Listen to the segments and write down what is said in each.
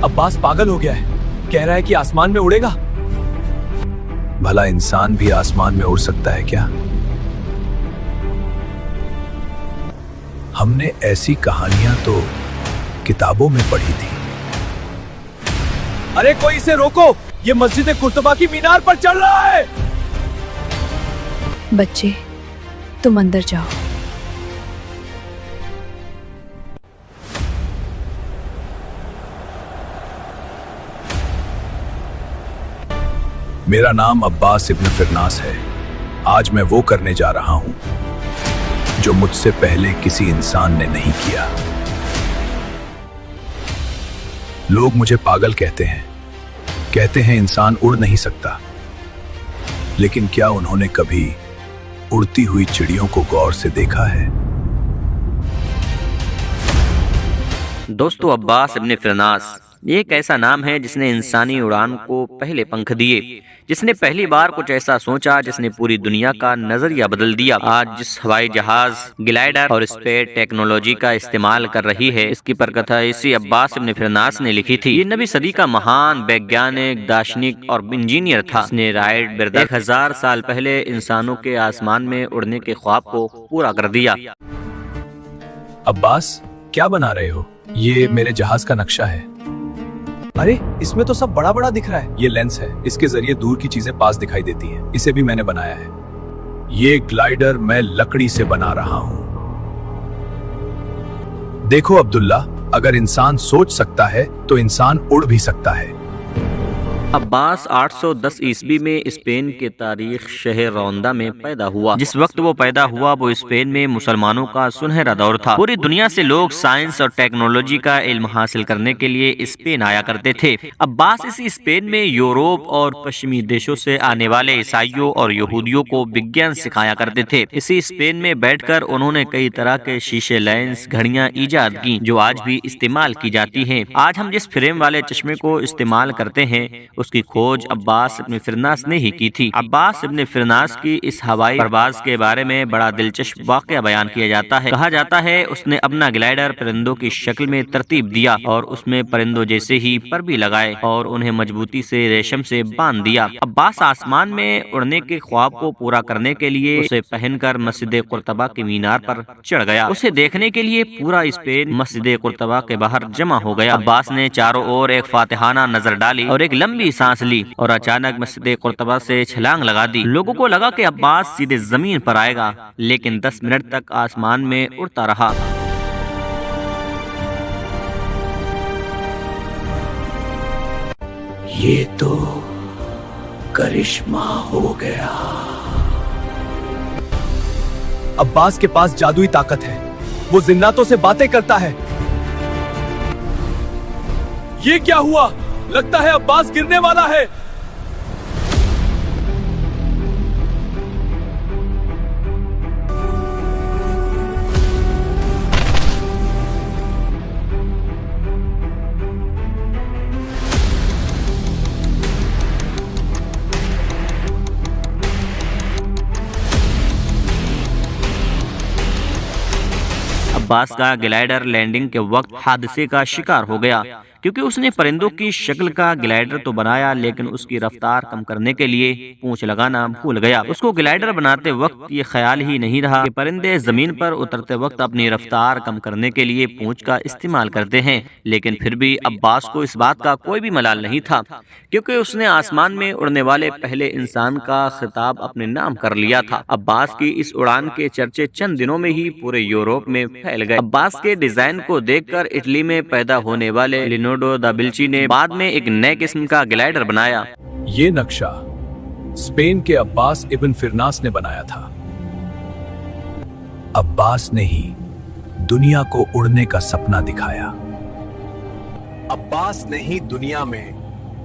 अब्बास पागल हो गया है, कह रहा है कि आसमान में उड़ेगा। भला इंसान भी आसमान में उड़ सकता है क्या? हमने ऐसी कहानियां तो किताबों में पढ़ी थी। अरे कोई इसे रोको, ये मस्जिद कुर्तबा की मीनार पर चढ़ रहा है। बच्चे, तुम अंदर जाओ। मेरा नाम अब्बास इब्न फिरनास है। आज मैं वो करने जा रहा हूं जो मुझसे पहले किसी इंसान ने नहीं किया। लोग मुझे पागल कहते हैं इंसान उड़ नहीं सकता, लेकिन क्या उन्होंने कभी उड़ती हुई चिड़ियों को गौर से देखा है? दोस्तों, अब्बास इब्न फिरनास ये एक ऐसा नाम है जिसने इंसानी उड़ान को पहले पंख दिए, जिसने पहली बार कुछ ऐसा सोचा जिसने पूरी दुनिया का नजरिया बदल दिया। आज जिस हवाई जहाज, ग्लाइडर और स्पेस टेक्नोलॉजी का इस्तेमाल कर रही है, इसकी परकथा इसी अब्बास इब्न फिरनास ने लिखी थी। ये नबी सदी का महान वैज्ञानिक, दार्शनिक और इंजीनियर था। इसने राइट ब्रदर 1000 साल पहले इंसानों के आसमान में उड़ने के ख्वाब को पूरा कर दिया। अब्बास, क्या बना रहे हो? ये मेरे जहाज का नक्शा है। अरे इसमें तो सब बड़ा बड़ा दिख रहा है। ये लेंस है, इसके जरिए दूर की चीजें पास दिखाई देती हैं। इसे भी मैंने बनाया है। ये ग्लाइडर मैं लकड़ी से बना रहा हूं। देखो अब्दुल्ला, अगर इंसान सोच सकता है तो इंसान उड़ भी सकता है। अब्बास 810 ईस्वी में स्पेन के तारीख शहर रौंदा में पैदा हुआ। जिस वक्त वो पैदा हुआ वो स्पेन में मुसलमानों का सुनहरा दौर था। पूरी दुनिया से लोग साइंस और टेक्नोलॉजी का इल्म हासिल करने के लिए स्पेन आया करते थे। अब्बास इसी स्पेन में यूरोप और पश्चिमी देशों से आने वाले ईसाइयों और यहूदियों को विज्ञान सिखाया करते थे। इसी स्पेन में बैठकर उन्होंने कई तरह के शीशे, लेंस, घड़ियां इजाद की जो आज भी इस्तेमाल की जाती हैं। आज हम जिस फ्रेम वाले चश्मे को इस्तेमाल करते हैं उसकी खोज अब्बास इब्न फिरनास ने ही की थी। अब्बास इब्न फिरनास की इस हवाई परवाज के बारे में बड़ा दिलचस्प वाकया बयान किया जाता है। कहा जाता है उसने अपना ग्लाइडर परिंदों की शक्ल में तरतीब दिया और उसमें परिंदों जैसे ही पर भी लगाए और उन्हें मजबूती से रेशम से बांध दिया। अब्बास आसमान में उड़ने के ख्वाब को पूरा करने के लिए उसे पहनकर मस्जिद कुर्तबा की मीनार पर चढ़ गया। उसे देखने के लिए पूरा स्पेन मस्जिद कुर्तबा के बाहर जमा हो गया। अब्बास ने चारों ओर एक फातिहाना नजर डाली और एक लंबी सांस ली और अचानक मस्जिद कुर्तबा से छलांग लगा दी। लोगों को लगा कि अब्बास सीधे जमीन पर आएगा, लेकिन 10 मिनट तक आसमान में उड़ता रहा। ये तो करिश्मा हो गया। अब्बास के पास जादुई ताकत है, वो जिन्नातों से बातें करता है। ये क्या हुआ? लगता है अब्बास गिरने वाला है। अब्बास का ग्लाइडर लैंडिंग के वक्त हादसे का शिकार हो गया क्योंकि उसने परिंदों की शक्ल का ग्लाइडर तो बनाया, लेकिन उसकी रफ्तार कम करने के लिए पूंछ लगाना भूल गया। उसको ग्लाइडर बनाते वक्त ये ख्याल ही नहीं रहा कि परिंदे जमीन पर उतरते वक्त अपनी रफ्तार कम करने के लिए पूंछ का इस्तेमाल करते हैं। लेकिन फिर भी अब्बास को इस बात का कोई भी मलाल नहीं था, क्योंकि उसने आसमान में उड़ने वाले पहले इंसान का खिताब अपने नाम कर लिया था। अब्बास की इस उड़ान के चर्चे चंद दिनों में ही पूरे यूरोप में फैल गए। अब्बास के डिजाइन को देखकर इटली में पैदा होने वाले लियोनार्डो दा विंची ने बाद में एक नए किस्म का ग्लाइडर बनाया। ये नक्शा स्पेन के अब्बास इब्न फिरनास ने बनाया था। अब्बास ने ही दुनिया को उड़ने का सपना दिखाया। अब्बास ने ही दुनिया में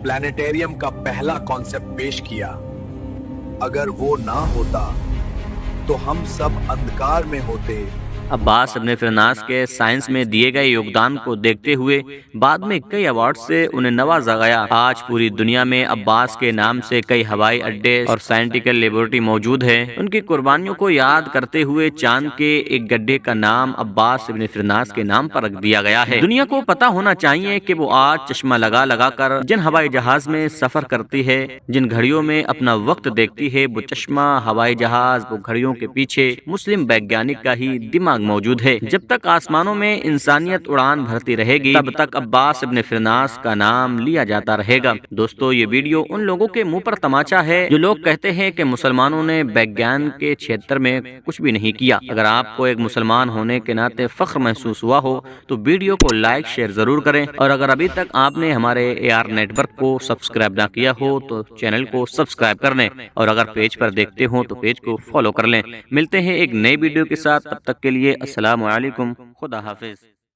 प्लानिटेरियम का पहला कॉन्सेप्ट पेश किया। अगर वो ना होता तो हम सब अंधकार में होते عباس ابن فرناس کے سائنس میں دیے گئے یوگدان کو دیکھتے ہوئے بعد میں کئی ایوارڈ سے انہیں نوازا گیا۔ آج پوری دنیا میں عباس کے نام سے کئی ہوائی اڈے اور سائنٹیفک لیبارٹری موجود ہے۔ ان کی قربانیوں کو یاد کرتے ہوئے چاند کے ایک گڈھے کا نام عباس ابن فرناس کے نام پر رکھ دیا گیا ہے۔ دنیا کو پتا ہونا چاہیے کہ وہ آج چشمہ لگا کر جن ہوائی جہاز میں سفر کرتی ہے، جن گھڑیوں میں اپنا وقت دیکھتی ہے، وہ چشمہ، ہوائی جہاز، وہ گھڑیوں کے پیچھے مسلم ویگیانک کا ہی دماغ موجود ہے۔ جب تک آسمانوں میں انسانیت اڑان بھرتی رہے گی، تب تک عباس ابن فرناس کا نام لیا جاتا رہے گا۔ دوستو، یہ ویڈیو ان لوگوں کے منہ پر تماچا ہے جو لوگ کہتے ہیں کہ مسلمانوں نے ویگیان کے چھیتر میں کچھ بھی نہیں کیا۔ اگر آپ کو ایک مسلمان ہونے کے ناطے فخر محسوس ہوا ہو تو ویڈیو کو لائک شیئر ضرور کریں، اور اگر ابھی تک آپ نے ہمارے AR نیٹ ورک کو سبسکرائب نہ کیا ہو تو چینل کو سبسکرائب کر لیں، اور اگر پیج پر دیکھتے ہوں تو پیج کو فالو کر لیں۔ ملتے ہیں ایک نئی ویڈیو کے ساتھ، تب تک کے لیے السلام علیکم، خدا حافظ۔